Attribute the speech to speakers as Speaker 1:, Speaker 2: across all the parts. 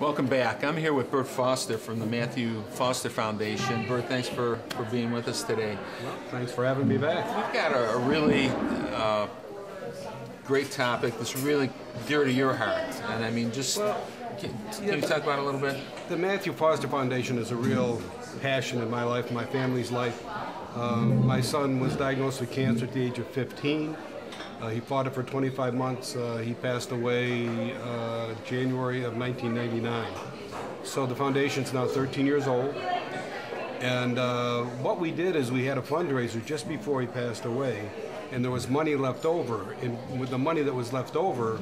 Speaker 1: Welcome back. I'm here with Bert Foster from the Matthew Foster Foundation. Bert, thanks for being with us today.
Speaker 2: Well, thanks for having me back.
Speaker 1: We've got a really great topic that's really dear to your heart. And I mean, just can you talk about it a little bit?
Speaker 2: The Matthew Foster Foundation is a real passion in my life, my family's life. My son was diagnosed with cancer at the age of 15. He fought it for 25 months. He passed away January of 1999. So the foundation's now 13 years old. And what we did is we had a fundraiser just before he passed away, and there was money left over. And with the money that was left over,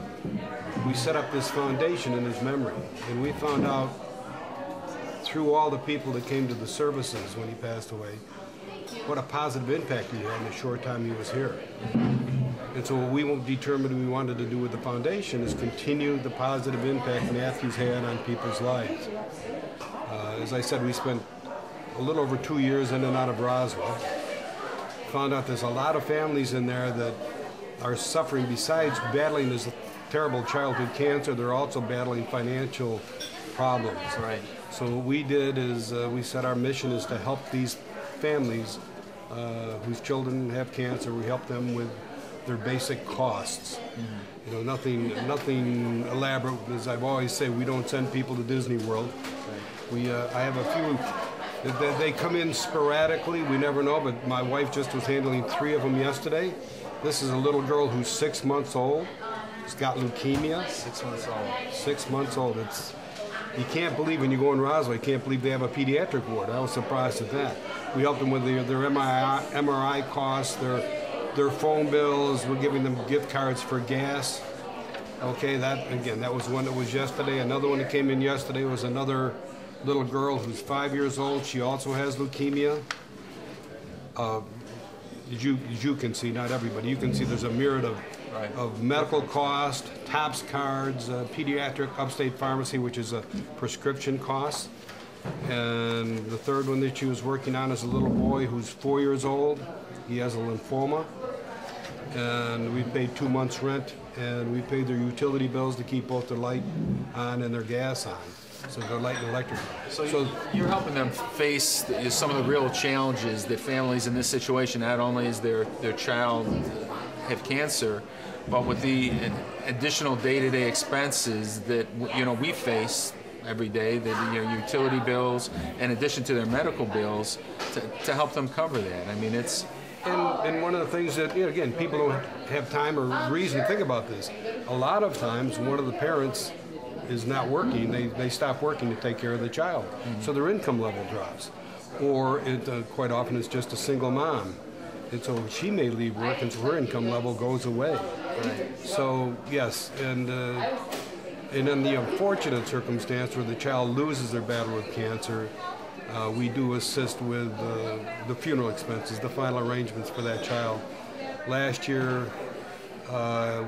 Speaker 2: we set up this foundation in his memory. And we found out through all the people that came to the services when he passed away, what a positive impact he had in the short time he was here. And so what we determined we wanted to do with the foundation is continue the positive impact Matthew's had on people's lives. As I said, we spent a little over 2 years in and out of Roswell. Found out there's a lot of families in there that are suffering. Besides battling this terrible childhood cancer, they're also battling financial problems.
Speaker 1: Right.
Speaker 2: So what we did is we said our mission is to help these families whose children have cancer. We help them with their basic costs. You know, nothing elaborate. As I've always said, we don't send people to Disney World. I have a few. They come in sporadically. We never know. But my wife just was handling 3 of them yesterday. This is a little girl who's 6 months old. She's got leukemia.
Speaker 1: 6 months old.
Speaker 2: 6 months old. You can't believe when you go in Roswell, you can't believe they have a pediatric ward. I was surprised at that. We help them with their MRI costs, their phone bills. We're giving them gift cards for gas. Okay, that was one that was yesterday. Another one that came in yesterday was another little girl who's 5 years old. She also has leukemia. As you can see, not everybody, you can see there's a myriad of medical costs, TOPS cards, pediatric upstate pharmacy, which is a prescription cost. And the third one that she was working on is a little boy who's 4 years old. He has a lymphoma. And we paid 2 months rent, and we paid their utility bills to keep both their light on and their gas on. So their light and electric.
Speaker 1: So you're helping them face some of the real challenges that families in this situation, not only is their child have cancer, but with the additional day-to-day expenses that we face every day, that utility bills, in addition to their medical bills, to help them cover that. I mean, it's.
Speaker 2: And one of the things that, again, people don't have time or reason to think about this. A lot of times, one of the parents is not working. They stop working to take care of the child. So their income level drops. Or quite often it's just a single mom. And so she may leave work and so her income level goes away.
Speaker 1: Right.
Speaker 2: So, yes, and in the unfortunate circumstance where the child loses their battle with cancer, we do assist with the funeral expenses, the final arrangements for that child. Last year,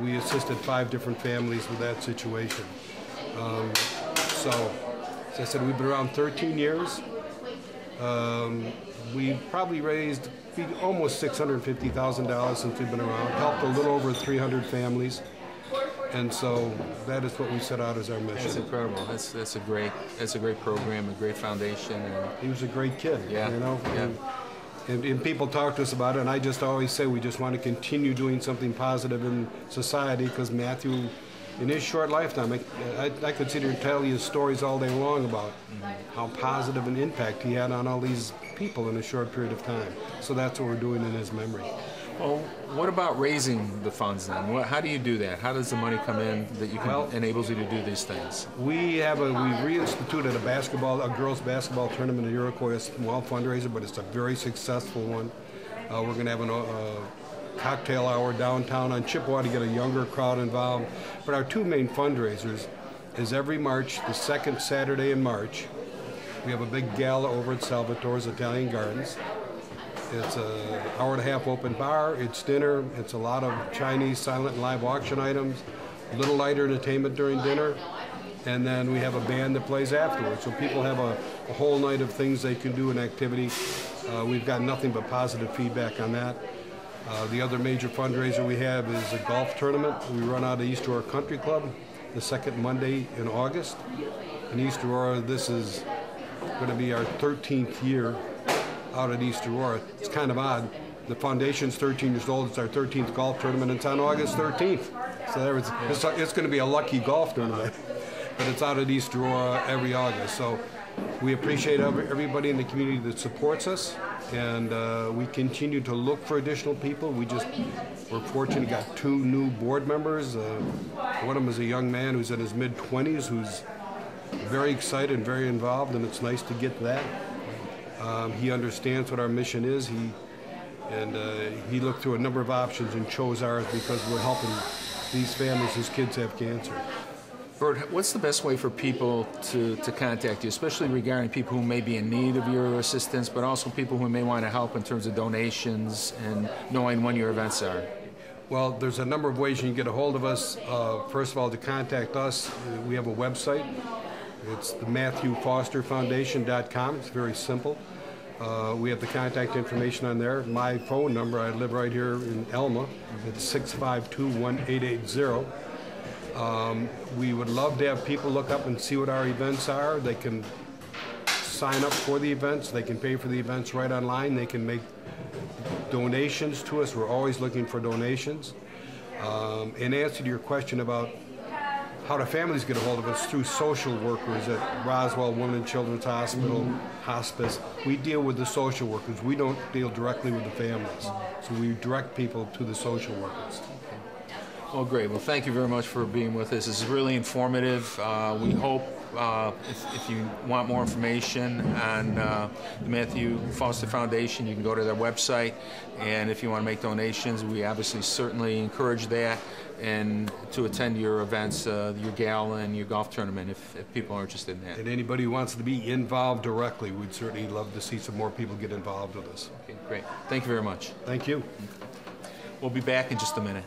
Speaker 2: we assisted 5 different families with that situation. So, as I said, we've been around 13 years. We probably raised almost $650,000 since we've been around, helped a little over 300 families. And so that is what we set out as our mission.
Speaker 1: That's incredible. That's a great program, a great foundation. And
Speaker 2: he was a great kid.
Speaker 1: Yeah.
Speaker 2: Yeah. And people talk to us about it, and I just always say we just want to continue doing something positive in society, because Matthew, in his short lifetime, I could sit here and tell you stories all day long about how positive an impact he had on all these people in a short period of time. So that's what we're doing in his memory.
Speaker 1: Well, what about raising the funds then? How do you do that? How does the money come in that enables you to do these things?
Speaker 2: We reinstituted a girls' basketball tournament in Iroquois, a small fundraiser, but it's a very successful one. We're going to have a cocktail hour downtown on Chippewa to get a younger crowd involved. But our 2 main fundraisers is every March, the 2nd Saturday in March. We have a big gala over at Salvatore's Italian Gardens. It's an hour-and-a-half open bar, it's dinner, it's a lot of Chinese silent and live auction items, a little lighter entertainment during dinner, and then we have a band that plays afterwards. So people have a whole night of things they can do and activity. We've got nothing but positive feedback on that. The other major fundraiser we have is a golf tournament we run out of East Shore Country Club. the second Monday in August. In East Aurora, this is going to be our 13th year out at East Aurora. It's kind of odd. The foundation's 13 years old. It's our 13th golf tournament. It's on August 13th. So it's going to be a lucky golf tournament. But it's out at East Aurora every August. So we appreciate everybody in the community that supports us. And we continue to look for additional people. We're fortunate, got 2 new board members. One of them is a young man who's in his mid-20s who's very excited and very involved, and it's nice to get that. He understands what our mission is. He looked through a number of options and chose ours because we're helping these families whose kids have cancer.
Speaker 1: Bert, what's the best way for people to contact you, especially regarding people who may be in need of your assistance, but also people who may want to help in terms of donations and knowing when your events are?
Speaker 2: Well, there's a number of ways you can get a hold of us. First of all, to contact us, we have a website. It's the MatthewFosterFoundation.com. It's very simple. We have the contact information on there. My phone number, I live right here in Elma. It's 652-1880. We would love to have people look up and see what our events are. They can sign up for the events. They can pay for the events right online. They can make donations to us. We're always looking for donations. In answer to your question about how do families get a hold of us, through social workers at Roswell Women and Children's Hospital, hospice. We deal with the social workers. We don't deal directly with the families. So we direct people to the social workers.
Speaker 1: Well, great. Well, thank you very much for being with us. This is really informative. We hope if you want more information on the Matthew Foster Foundation, you can go to their website. And if you want to make donations, we obviously certainly encourage that, and to attend your events, your gala and your golf tournament if people are interested in that.
Speaker 2: And anybody who wants to be involved directly, we'd certainly love to see some more people get involved with us.
Speaker 1: Okay, great. Thank you very much.
Speaker 2: Thank you.
Speaker 1: We'll be back in just a minute.